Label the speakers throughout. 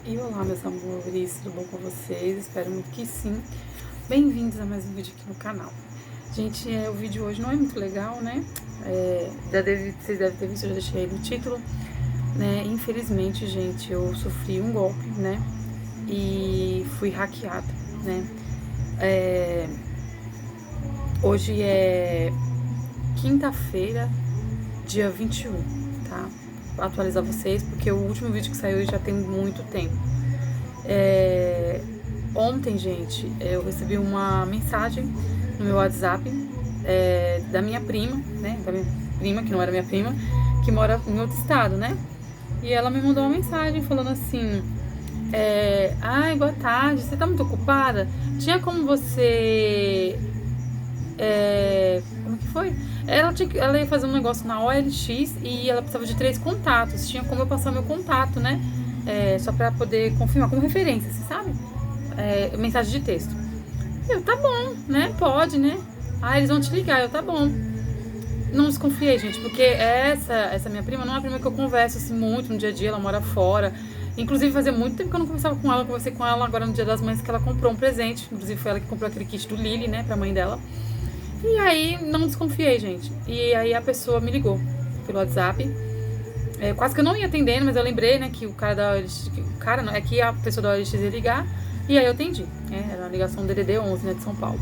Speaker 1: E olá, meus amores, tudo bom com vocês? Espero muito que sim. Bem-vindos a mais um vídeo aqui no canal. Gente, o vídeo hoje não é muito legal, né? Vocês devem ter visto, eu já deixei aí no título, né? Infelizmente, gente, eu sofri um golpe, né? E fui hackeada, né? Hoje é quinta-feira, dia 21, tá? Vou atualizar vocês, porque o último vídeo que saiu já tem muito tempo. Ontem, gente, eu recebi uma mensagem no meu WhatsApp da minha prima, né? Da minha prima, que não era minha prima, que mora em outro estado, né? E ela me mandou uma mensagem falando assim: ai, boa tarde, você tá muito ocupada? Tinha como você. Como que foi? Ela ia fazer um negócio na OLX e ela precisava de 3 contatos. Tinha como eu passar meu contato, né? Só pra poder confirmar, como referência, você sabe? Mensagem de texto. Eu, tá bom, né? Pode, né? Ah, eles vão te ligar. Eu, tá bom. Não desconfiei, gente, porque essa minha prima não é uma prima que eu converso assim muito no dia a dia, ela mora fora. Inclusive, fazia muito tempo que eu não conversava com ela, eu conversei com ela agora no Dia das Mães, que ela comprou um presente. Inclusive, foi ela que comprou aquele kit do Lily, né, pra mãe dela. E aí, não desconfiei, gente. E aí, a pessoa me ligou pelo WhatsApp. Quase que eu não ia atendendo, mas eu lembrei, né, que o cara da OLX, que a pessoa da OLX ia ligar. E aí eu atendi, né, era uma ligação DDD 11, né, de São Paulo.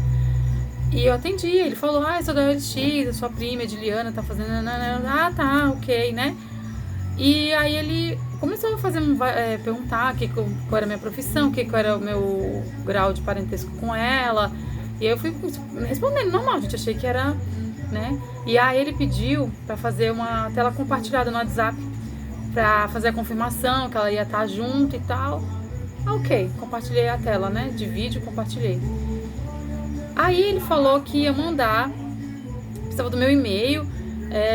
Speaker 1: E eu atendi, ele falou, eu sou da OLX, a sua prima, Ediliana, tá fazendo... Ah, tá, ok, né? E aí ele começou a perguntar qual era a minha profissão, qual era o meu grau de parentesco com ela. E aí eu fui respondendo normal, gente, achei que era, né? E aí ele pediu pra fazer uma tela compartilhada no WhatsApp, pra fazer a confirmação, que ela ia estar junto e tal. Ok, compartilhei a tela, né, de vídeo, compartilhei. Aí ele falou que ia mandar, precisava do meu e-mail,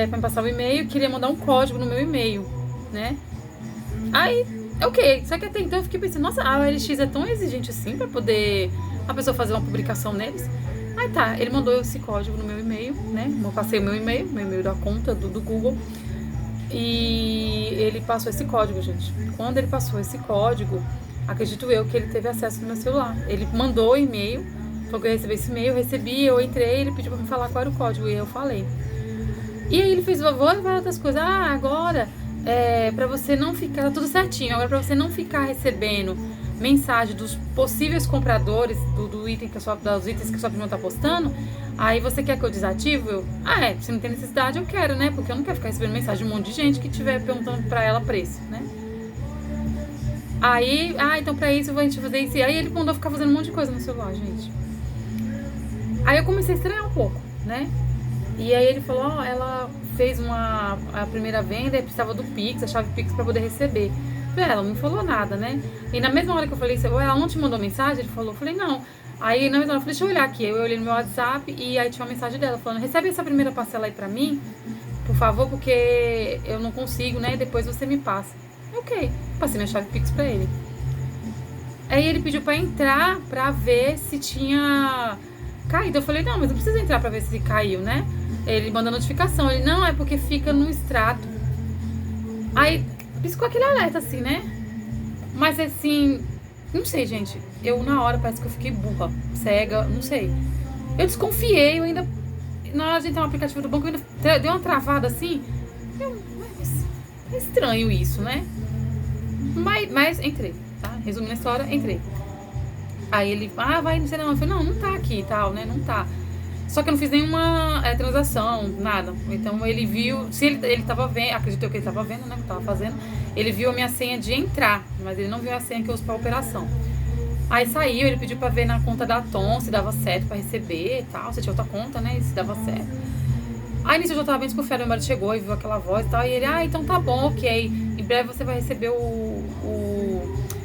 Speaker 1: pra me passar o e-mail, queria mandar um código no meu e-mail, né? Aí, ok, só que até então eu fiquei pensando, nossa, a OLX é tão exigente assim pra poder a pessoa fazer uma publicação neles. Aí tá, ele mandou esse código no meu e-mail, né? Eu passei o meu e-mail da conta do Google. E ele passou esse código, gente. Quando ele passou esse código, acredito eu que ele teve acesso no meu celular. Ele mandou o e-mail, falou que eu recebi esse e-mail, eu recebi, eu entrei, ele pediu pra me falar qual era o código, e eu falei. E aí ele fez várias coisas. Ah, agora, pra você não ficar, tá tudo certinho, agora pra você não ficar recebendo mensagem dos possíveis compradores dos itens que a sua prima tá postando, aí você quer que eu desative? Se não tem necessidade, eu quero, né? Porque eu não quero ficar recebendo mensagem de um monte de gente que estiver perguntando pra ela preço, né? Aí, então pra isso a gente fazer isso. Aí ele mandou ficar fazendo um monte de coisa no celular, gente. Aí eu comecei a estranhar um pouco, né? E aí ele falou, ela fez a primeira venda e precisava do Pix, a chave Pix pra poder receber. Ela não falou nada, né? E na mesma hora que eu falei, ela não te mandou mensagem? Ele falou, eu falei, não. Aí na mesma hora eu falei, deixa eu olhar aqui. Eu olhei no meu WhatsApp e aí tinha uma mensagem dela falando, recebe essa primeira parcela aí pra mim, por favor, porque eu não consigo, né? Depois você me passa. Ok, passei minha chave Pix pra ele. Aí ele pediu pra entrar pra ver se tinha caído. Eu falei, não, mas não precisa entrar pra ver se caiu, né? Ele manda notificação. Ele, não, é porque fica no extrato. Aí piscou aquele alerta assim, né? Mas assim, não sei, gente. Eu na hora parece que eu fiquei burra, cega, não sei. Eu desconfiei, eu ainda. Na hora de entrar no aplicativo do banco, eu ainda deu uma travada assim. É estranho isso, né? Mas entrei, tá? Resumindo a história, entrei. Aí ele, vai, não sei não. Eu falei, não tá aqui e tal, né? Não tá. Só que eu não fiz nenhuma transação, nada. Então ele viu, se ele tava vendo, acredito que ele tava vendo, né? Que eu tava fazendo. Ele viu a minha senha de entrar, mas ele não viu a senha que eu uso pra operação. Aí saiu, ele pediu pra ver na conta da Tom se dava certo pra receber e tal. Se tinha outra conta, né? Se dava certo. Aí nisso eu já tava bem desconfiada, meu marido chegou e viu aquela voz e tal. E ele, então tá bom, ok. Em breve você vai receber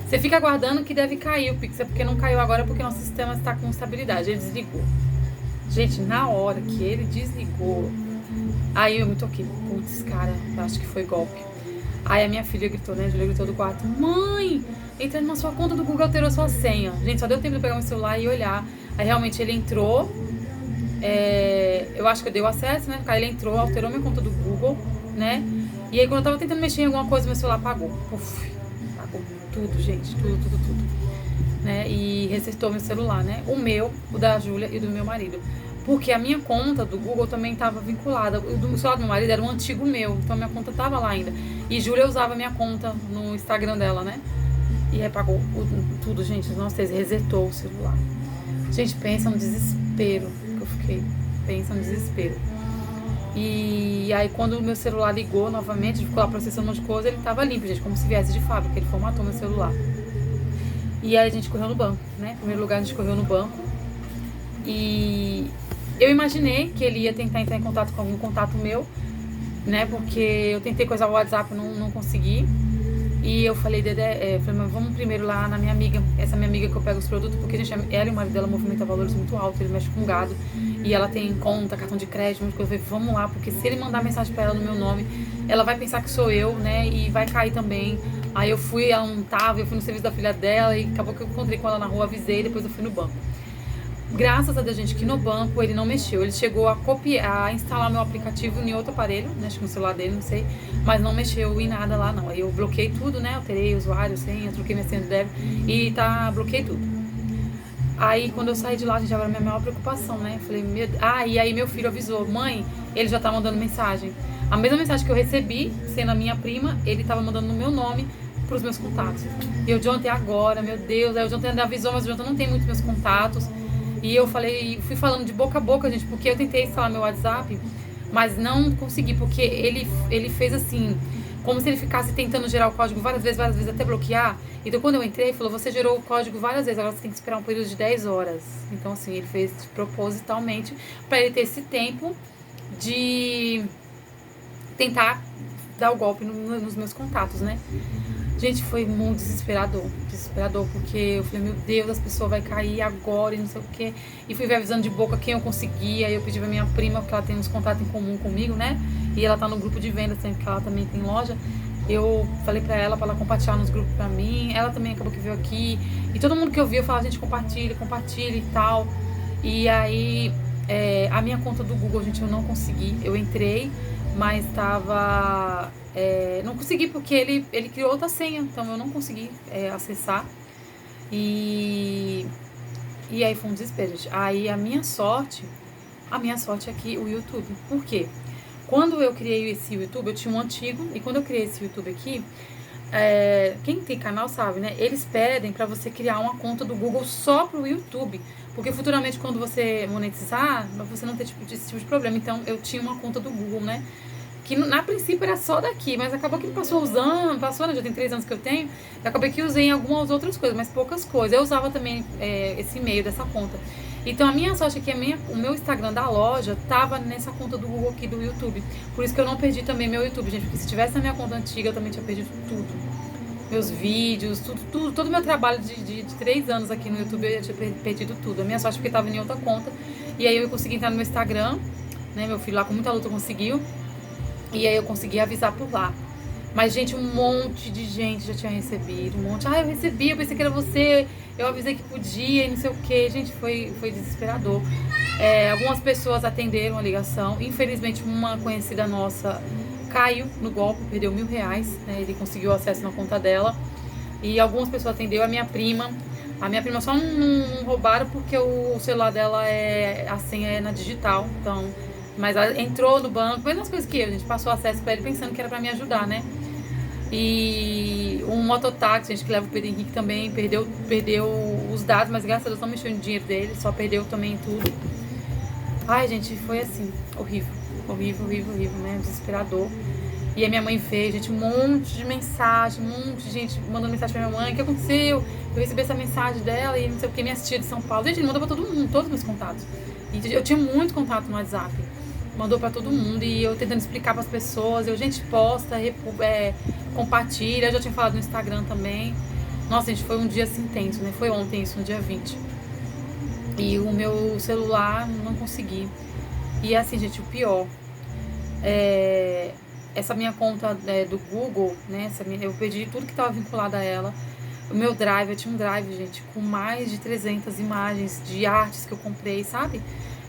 Speaker 1: Você fica aguardando que deve cair o Pix, é porque não caiu agora, porque nosso sistema está com estabilidade. Ele desligou. Gente, na hora que ele desligou, aí eu me toquei, putz, cara, acho que foi golpe. Aí a minha filha gritou, né, a Julia gritou do quarto, mãe, entrando na sua conta do Google, alterou sua senha. Gente, só deu tempo de pegar meu celular e olhar. Aí realmente ele entrou, eu acho que eu dei o acesso, né, aí ele entrou, alterou minha conta do Google, né, e aí quando eu tava tentando mexer em alguma coisa, meu celular apagou. Uf, apagou tudo, gente, tudo, né? E resetou meu celular, né? O meu, o da Júlia e do meu marido. Porque a minha conta do Google também estava vinculada. O do celular do meu marido era um antigo meu, então minha conta estava lá ainda. E Júlia usava minha conta no Instagram dela, né? E apagou tudo, gente. Nossa, resetou o celular. Gente, pensa no desespero que eu fiquei. Pensa no desespero. E aí quando o meu celular ligou novamente, ficou lá processando um monte de coisa, ele tava limpo, gente, como se viesse de fábrica, ele formatou meu celular. E aí a gente correu no banco, né? Em primeiro lugar a gente correu no banco. E eu imaginei que ele ia tentar entrar em contato com algum contato meu, né? Porque eu tentei coisar o WhatsApp, não consegui. E eu falei, Dedé, mas vamos primeiro lá na minha amiga, essa minha amiga que eu pego os produtos, porque, gente, ela e o marido dela movimentam valores muito altos, ele mexe com gado, e ela tem conta, cartão de crédito, muita coisa. Eu falei, vamos lá, porque se ele mandar mensagem pra ela no meu nome, ela vai pensar que sou eu, né, e vai cair também. Aí eu fui, ela não tava, eu fui no serviço da filha dela, e acabou que eu encontrei com ela na rua, avisei, depois eu fui no banco. Graças a Deus, gente, que no banco ele não mexeu. Ele chegou a copiar, a instalar meu aplicativo em outro aparelho, né? Acho que no celular dele, não sei. Mas não mexeu em nada lá, não. Aí eu bloqueei tudo, né? Alterei o usuário, senha, troquei minha senha do débito e bloqueei tudo. Aí quando eu saí de lá, gente, agora a minha maior preocupação, né? Eu falei, e aí meu filho avisou, mãe, ele já tá mandando mensagem. A mesma mensagem que eu recebi, sendo a minha prima, ele tava mandando no meu nome pros meus contatos. E o Jonathan agora, meu Deus, aí o Jonathan ainda avisou, mas o Jonathan não tem muitos meus contatos. E eu fui falando de boca a boca, gente, porque eu tentei instalar meu WhatsApp, mas não consegui, porque ele fez assim, como se ele ficasse tentando gerar o código várias vezes, até bloquear. Então quando eu entrei, ele falou, você gerou o código várias vezes, agora você tem que esperar um período de 10 horas. Então assim, ele fez propositalmente para ele ter esse tempo de tentar dar o golpe nos meus contatos, né? Gente, foi muito desesperador, porque eu falei, meu Deus, as pessoas vão cair agora e não sei o quê. E fui avisando de boca quem eu conseguia, e eu pedi pra minha prima, porque ela tem uns contatos em comum comigo, né? E ela tá no grupo de vendas, que ela também tem loja. Eu falei pra ela compartilhar nos grupos pra mim, ela também acabou que veio aqui. E todo mundo que eu vi, eu falava, gente, compartilha e tal. E aí, a minha conta do Google, gente, eu não consegui. Eu entrei, mas tava... não consegui porque ele criou outra senha, então eu não consegui acessar. E aí foi um desespero, gente. Aí a minha sorte é que o YouTube. Por quê? Quando eu criei esse YouTube, eu tinha um antigo, e quando eu criei esse YouTube aqui, quem tem canal sabe, né? Eles pedem pra você criar uma conta do Google só pro YouTube, porque futuramente quando você monetizar, você não ter esse tipo de problema. Então eu tinha uma conta do Google, né? Que na princípio era só daqui, mas acabou que passou, né? Já tem 3 anos que eu tenho, e acabei que usei em algumas outras coisas, mas poucas coisas. Eu usava também esse e-mail dessa conta. Então a minha sorte é que o meu Instagram da loja tava nessa conta do Google aqui do YouTube. Por isso que eu não perdi também meu YouTube, gente, porque se tivesse na minha conta antiga eu também tinha perdido tudo. Meus vídeos, tudo, todo o meu trabalho de 3 anos aqui no YouTube eu tinha perdido tudo. A minha sorte é porque tava em outra conta. E aí eu consegui entrar no meu Instagram, né? Meu filho lá com muita luta conseguiu. E aí eu consegui avisar por lá. Mas, gente, um monte de gente já tinha recebido. Um monte. Eu recebi, eu pensei que era você. Eu avisei que podia e não sei o que. Gente, foi desesperador. Algumas pessoas atenderam a ligação. Infelizmente, uma conhecida nossa caiu no golpe, perdeu R$1.000. Né? Ele conseguiu acesso na conta dela. E algumas pessoas atenderam. A minha prima só não roubaram porque o celular dela a senha é na digital. Então... Mas ela entrou no banco, mesmas coisas que eu, a gente passou acesso pra ele pensando que era pra me ajudar, né? E um mototáxi, gente, que leva o Pedro Henrique também, perdeu os dados, mas graças a Deus não mexeu no dinheiro dele, só perdeu também tudo. Ai, gente, foi assim, horrível, né? Desesperador. E a minha mãe fez, gente, um monte de mensagem, um monte de gente mandando mensagem pra minha mãe, o que aconteceu? Eu recebi essa mensagem dela e não sei o que, minha tia de São Paulo. Gente, ele mandou pra todo mundo, todos os meus contatos. E eu tinha muito contato no WhatsApp. Mandou pra todo mundo e eu tentando explicar pras pessoas. Gente, posta, compartilha. Eu já tinha falado no Instagram também. Nossa, gente, foi um dia assim intenso, né? Foi ontem isso, no dia 20. E o meu celular não consegui. E assim, gente, o pior. Essa minha conta do Google, né? Eu perdi tudo que tava vinculado a ela. O meu drive, eu tinha um drive, gente, com mais de 300 imagens de artes que eu comprei, sabe?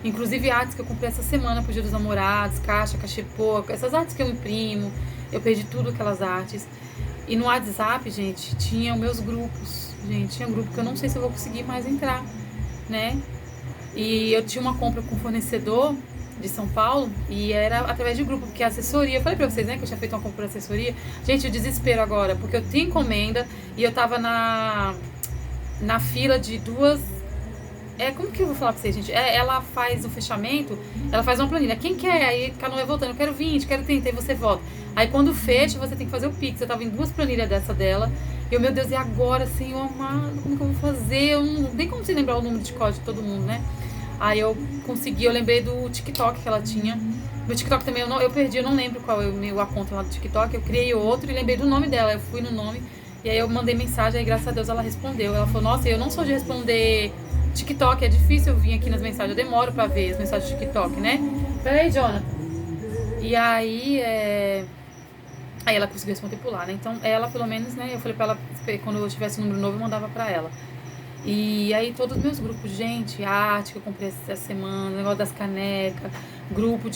Speaker 1: Inclusive artes que eu comprei essa semana pro Dia dos Namorados, cachepô, essas artes que eu imprimo. Eu perdi tudo aquelas artes. E no WhatsApp, gente, tinha os meus grupos. Gente, tinha um grupo que eu não sei se eu vou conseguir mais entrar, né? E eu tinha uma compra com um fornecedor de São Paulo e era através de grupo, porque a assessoria, eu falei pra vocês, né, que eu tinha feito uma compra por assessoria. Gente, o desespero agora, porque eu tinha encomenda e eu tava na fila de duas. Como que eu vou falar pra vocês, gente? Ela faz o fechamento, ela faz uma planilha. Quem quer? Aí cada um vai voltando. Eu quero 20, quero 30, aí você volta. Aí quando fecha, você tem que fazer o Pix. Eu tava em duas planilhas dessa dela. E eu, meu Deus, e agora, Senhor amado? Como que eu vou fazer? Eu não tem como se lembrar o número de código de todo mundo, né? Aí eu consegui, eu lembrei do TikTok que ela tinha. Meu TikTok também, eu perdi, eu não lembro qual é a conta lá do TikTok. Eu criei outro e lembrei do nome dela. Eu fui no nome e aí eu mandei mensagem, aí graças a Deus ela respondeu. Ela falou, nossa, eu não sou de responder TikTok, é difícil eu vir aqui nas mensagens, eu demoro pra ver as mensagens do TikTok, né? Peraí, Jonathan. E aí, aí ela conseguiu responder por lá, né? Então, ela, pelo menos, né? Eu falei pra ela, quando eu tivesse um número novo, eu mandava pra ela. E aí, todos os meus grupos, gente, arte que eu comprei essa semana, negócio das canecas, grupo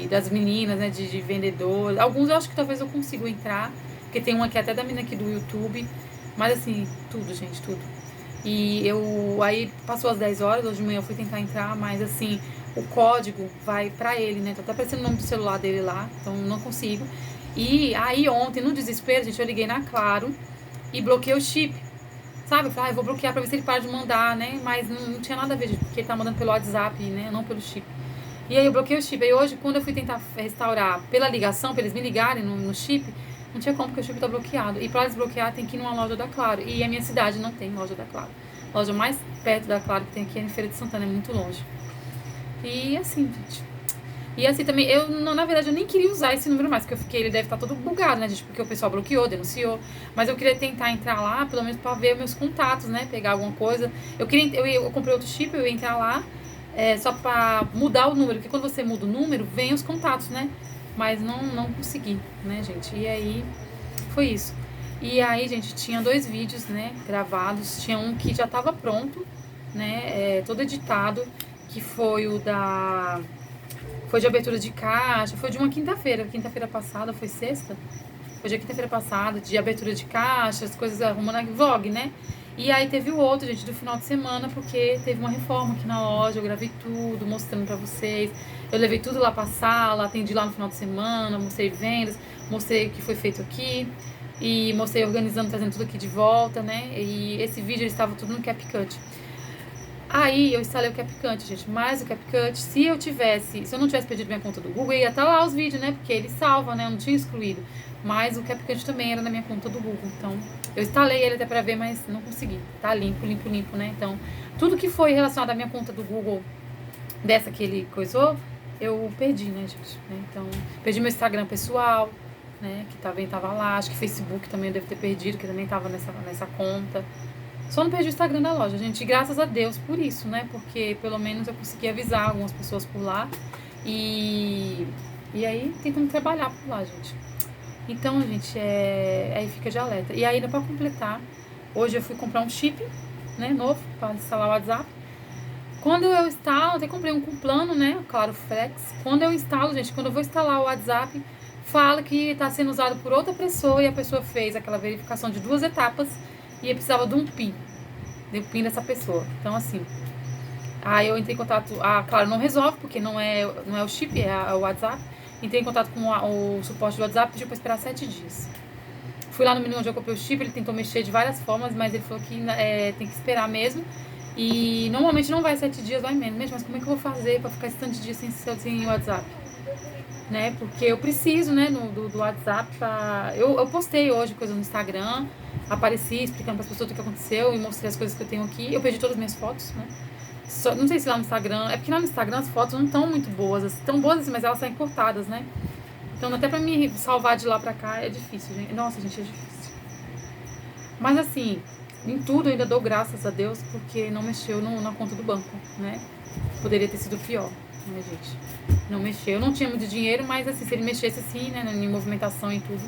Speaker 1: das meninas, né? De vendedores. Alguns eu acho que talvez eu consiga entrar, porque tem um aqui até da menina aqui do YouTube. Mas assim, tudo, gente, tudo. E aí passou as 10 horas, hoje de manhã eu fui tentar entrar, mas assim, o código vai pra ele, né? Tá até aparecendo o nome do celular dele lá, então não consigo. E aí ontem, no desespero, gente, eu liguei na Claro e bloqueei o chip. Sabe? Eu falei, eu vou bloquear pra ver se ele para de mandar, né? Mas não tinha nada a ver, gente, porque ele tá mandando pelo WhatsApp, né? Não pelo chip. E aí eu bloqueei o chip. Aí hoje, quando eu fui tentar restaurar pela ligação, pra eles me ligarem no chip, não tinha como, porque o chip tá bloqueado. E pra desbloquear tem que ir numa loja da Claro. E a minha cidade não tem loja da Claro. A loja mais perto da Claro que tem aqui é em Feira de Santana, é muito longe. E assim, gente. E assim também, na verdade, eu nem queria usar esse número mais, porque eu fiquei, ele deve estar todo bugado, né, gente? Porque o pessoal bloqueou, denunciou. Mas eu queria tentar entrar lá, pelo menos pra ver meus contatos, né? Pegar alguma coisa. Eu comprei outro chip, eu ia entrar lá, só pra mudar o número, porque quando você muda o número, vem os contatos, né? Mas não consegui, né, gente? E aí, foi isso. E aí, gente, tinha 2 vídeos, né, gravados. Tinha um que já tava pronto, né, todo editado, que foi foi de abertura de caixa, foi de uma quinta-feira passada, foi sexta? Foi de quinta-feira passada, de abertura de caixa, as coisas arrumando vlog, né? E aí teve o outro, gente, do final de semana, porque teve uma reforma aqui na loja, eu gravei tudo, mostrando pra vocês. Eu levei tudo lá pra sala, atendi lá no final de semana, mostrei vendas, mostrei o que foi feito aqui. E mostrei organizando, trazendo tudo aqui de volta, né? E esse vídeo, ele estava tudo no CapCut. Aí eu instalei o CapCut, gente, mas o CapCut, se eu não tivesse perdido minha conta do Google, ia estar lá os vídeos, né, porque ele salva, né, eu não tinha excluído, mas o CapCut também era na minha conta do Google, então eu instalei ele até pra ver, mas não consegui, tá limpo, né, então tudo que foi relacionado à minha conta do Google, dessa que ele coisou, eu perdi, né, gente, né? Então perdi meu Instagram pessoal, né, que também tava lá, acho que Facebook também eu devo ter perdido, que também tava nessa conta. Só não perdi o Instagram da loja, gente. E graças a Deus por isso, né? Porque pelo menos eu consegui avisar algumas pessoas por lá. E aí tentando trabalhar por lá, gente. Então, gente, aí fica de alerta. E ainda pra completar, hoje eu fui comprar um chip, né? Novo, pra instalar o WhatsApp. Quando eu instalo, até comprei um com plano, né? Claro, Flex. Quando eu instalo, gente, quando eu vou instalar o WhatsApp, fala que tá sendo usado por outra pessoa e a pessoa fez aquela verificação de 2 etapas. E eu precisava de um PIN, do PIN dessa pessoa. Então, assim, aí eu entrei em contato, claro, não resolve, porque não é o chip, é o WhatsApp. Entrei em contato com o suporte do WhatsApp, pediu pra esperar 7 dias. Fui lá no menu onde eu comprei o chip, ele tentou mexer de várias formas, mas ele falou que tem que esperar mesmo. E normalmente não vai 7 dias, vai menos. Mas como é que eu vou fazer pra ficar esse tanto de dias sem WhatsApp? Né? Porque eu preciso, né, do WhatsApp. Eu postei hoje coisa no Instagram, apareci explicando para as pessoas o que aconteceu e mostrei as coisas que eu tenho aqui. Eu perdi todas as minhas fotos, né? Não sei se lá no Instagram, é porque lá no Instagram as fotos não estão muito boas, estão boas assim, mas elas saem cortadas, né? Então até pra me salvar de lá pra cá é difícil, gente. Nossa, gente, é difícil. Mas assim, em tudo eu ainda dou graças a Deus, porque não mexeu na conta do banco, né? Poderia ter sido pior, né, gente? Não mexeu. Eu não tinha muito dinheiro, mas assim, se ele mexesse assim, né, em movimentação e tudo,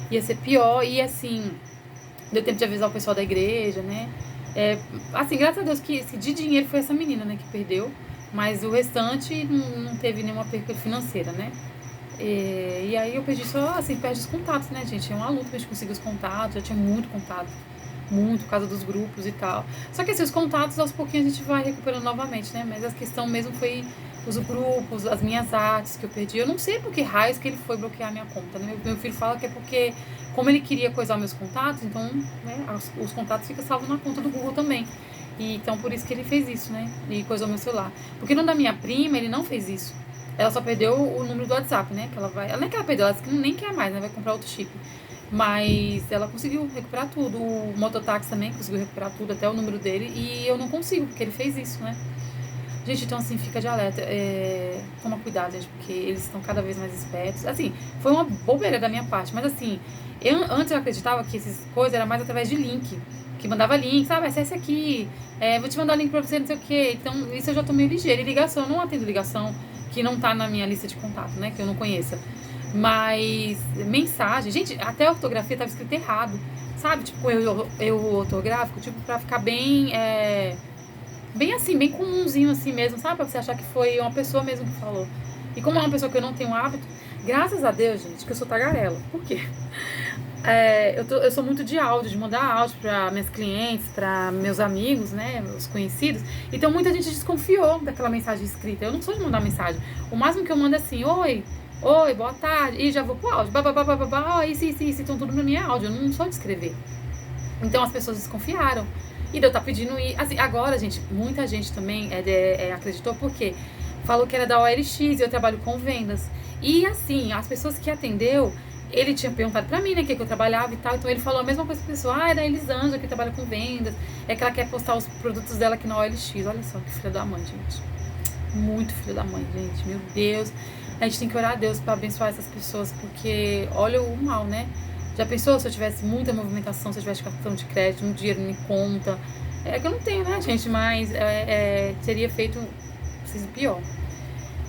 Speaker 1: ia ser pior. E assim, deu tempo de avisar o pessoal da igreja, né? Assim, graças a Deus que de dinheiro foi essa menina, né, que perdeu. Mas o restante não teve nenhuma perca financeira, né? E aí eu perdi só, assim, perde os contatos, né, gente? É uma luta pra gente conseguir os contatos, já tinha muito contato, muito, por causa dos grupos e tal. Só que assim, os contatos, aos pouquinhos a gente vai recuperando novamente, né? Mas a questão mesmo foi os grupos, as minhas artes que eu perdi. Eu não sei por que raios que ele foi bloquear minha conta, né? Meu filho fala que é porque, como ele queria coisar meus contatos, então, né, os contatos ficam salvos na conta do Google também. E então, por isso que ele fez isso, né? E coisou meu celular. Porque no da minha prima, ele não fez isso. Ela só perdeu o número do WhatsApp, né? Que ela vai. Ela nem que ela perdeu, ela disse que nem quer mais, né? Vai comprar outro chip. Mas ela conseguiu recuperar tudo. O mototáxi também conseguiu recuperar tudo, até o número dele. E eu não consigo, porque ele fez isso, né? Gente, então assim, fica de alerta. Toma cuidado, gente, porque eles estão cada vez mais espertos. Assim, foi uma bobeira da minha parte, mas assim, antes eu acreditava que essas coisas era mais através de link. Que mandava link, sabe? Acesse aqui, vou te mandar o link pra você, não sei o quê. Então, isso eu já tô meio ligeira. E ligação, eu não atendo ligação que não tá na minha lista de contato, né? Que eu não conheça. Mas mensagem, gente, até a ortografia tava escrito errado, sabe? Tipo, eu ortográfico, tipo, pra ficar bem, bem assim, bem comumzinho assim mesmo, sabe? Pra você achar que foi uma pessoa mesmo que falou. E como é uma pessoa que eu não tenho hábito, graças a Deus, gente, que eu sou tagarela. Por quê? Eu sou muito de áudio, de mandar áudio para minhas clientes, para meus amigos, né, meus conhecidos. Então muita gente desconfiou daquela mensagem escrita. Eu não sou de mandar mensagem. O máximo que eu mando é assim: oi, boa tarde, e já vou pro áudio, isso, então tudo na minha áudio. Eu não sou de escrever. Então as pessoas desconfiaram. E eu tá pedindo ir. Assim, agora, gente, muita gente também acreditou porque falou que era da OLX e eu trabalho com vendas. E assim, as pessoas que atendeu, ele tinha perguntado pra mim, né, que eu trabalhava e tal. Então ele falou a mesma coisa pra pessoa: é da Elisângela que trabalha com vendas. É que ela quer postar os produtos dela aqui na OLX. Olha só que filha da mãe, gente. Muito filha da mãe, gente. Meu Deus. A gente tem que orar a Deus pra abençoar essas pessoas, porque olha o mal, né? Já pensou se eu tivesse muita movimentação, se eu tivesse cartão de crédito, muito dinheiro em conta? É que eu não tenho, né, gente? Mas teria feito pior.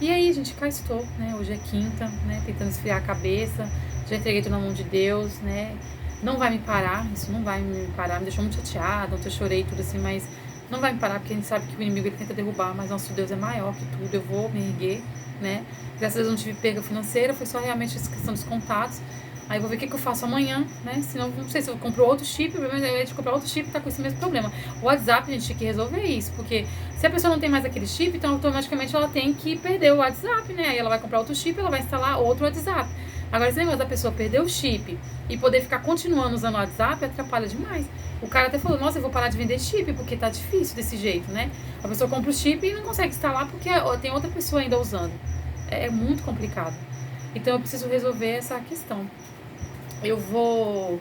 Speaker 1: E aí, gente, cá estou, né? Hoje é quinta, né? Tentando esfriar a cabeça. Já entreguei tudo na mão de Deus, né? Não vai me parar, isso não vai me parar. Me deixou muito chateada, ontem eu chorei tudo assim, mas não vai me parar, porque a gente sabe que o inimigo ele tenta derrubar, mas nosso Deus é maior que tudo. Eu vou me erguer, né? Graças a Deus eu não tive perda financeira, foi só realmente essa questão dos contatos. Aí eu vou ver o que eu faço amanhã, né? Senão, não sei se eu compro outro chip, mas ao invés de comprar outro chip, tá com esse mesmo problema. O WhatsApp, a gente tem que resolver isso, porque se a pessoa não tem mais aquele chip, então automaticamente ela tem que perder o WhatsApp, né? Aí ela vai comprar outro chip, ela vai instalar outro WhatsApp. Agora, esse negócio da pessoa perder o chip e poder ficar continuando usando o WhatsApp atrapalha demais. O cara até falou: nossa, eu vou parar de vender chip, porque tá difícil desse jeito, né? A pessoa compra o chip e não consegue instalar porque tem outra pessoa ainda usando. É muito complicado. Então eu preciso resolver essa questão. Eu vou...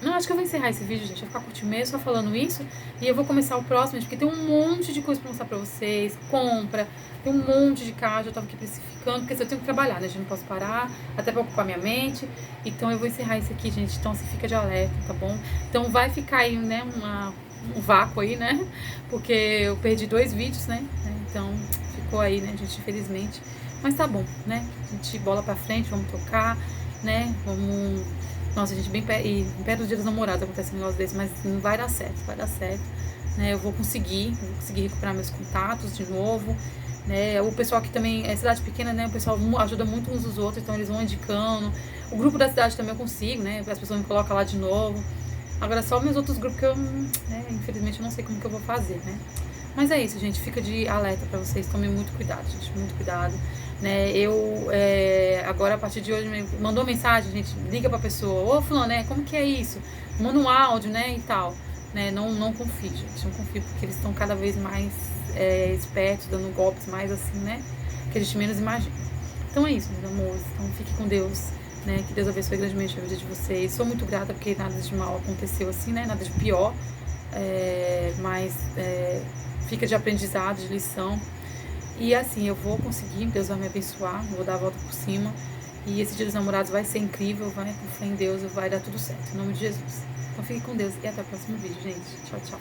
Speaker 1: Não, acho que eu vou encerrar esse vídeo, gente. Vai ficar curtinho mesmo, só falando isso. E eu vou começar o próximo, gente, porque tem um monte de coisa pra mostrar pra vocês. Compra, tem um monte de caixa. Eu tava aqui precificando, porque eu tenho que trabalhar, né? A gente não posso parar, até pra ocupar minha mente. Então eu vou encerrar esse aqui, gente. Então assim, fica de alerta, tá bom? Então vai ficar aí, né, um vácuo aí, né? Porque eu perdi 2 vídeos, né? Então ficou aí, né, gente, infelizmente. Mas tá bom, né? A gente bola pra frente, vamos tocar, né? Vamos... Nossa, gente, bem perto do Dia dos Namorados acontece um negócio desse, mas não vai dar certo, né? Eu vou conseguir recuperar meus contatos de novo, né? O pessoal aqui também, é cidade pequena, né? O pessoal ajuda muito uns dos outros, então eles vão indicando. O grupo da cidade também eu consigo, né? As pessoas me colocam lá de novo. Agora só meus outros grupos que eu, infelizmente, eu não sei como que eu vou fazer, né? Mas é isso, gente. Fica de alerta pra vocês. Tomem muito cuidado, gente. Muito cuidado. Né? Eu, agora, a partir de hoje, mandou mensagem, gente. Liga pra pessoa. Ô, fulano, né? Como que é isso? Manda um áudio, né? E tal. Né? Não confie, gente. Não confie, porque eles estão cada vez mais espertos, dando golpes mais assim, né? Que a gente menos imagina. Então é isso, meus amores. Então fique com Deus. Né? Que Deus abençoe grandemente a vida de vocês. Sou muito grata porque nada de mal aconteceu assim, né? Nada de pior. Mas fica de aprendizado, de lição. E assim, eu vou conseguir, Deus vai me abençoar, eu vou dar a volta por cima. E esse Dia dos Namorados vai ser incrível, vai com fé em Deus, vai dar tudo certo, em nome de Jesus. Então fique com Deus e até o próximo vídeo, gente. Tchau, tchau.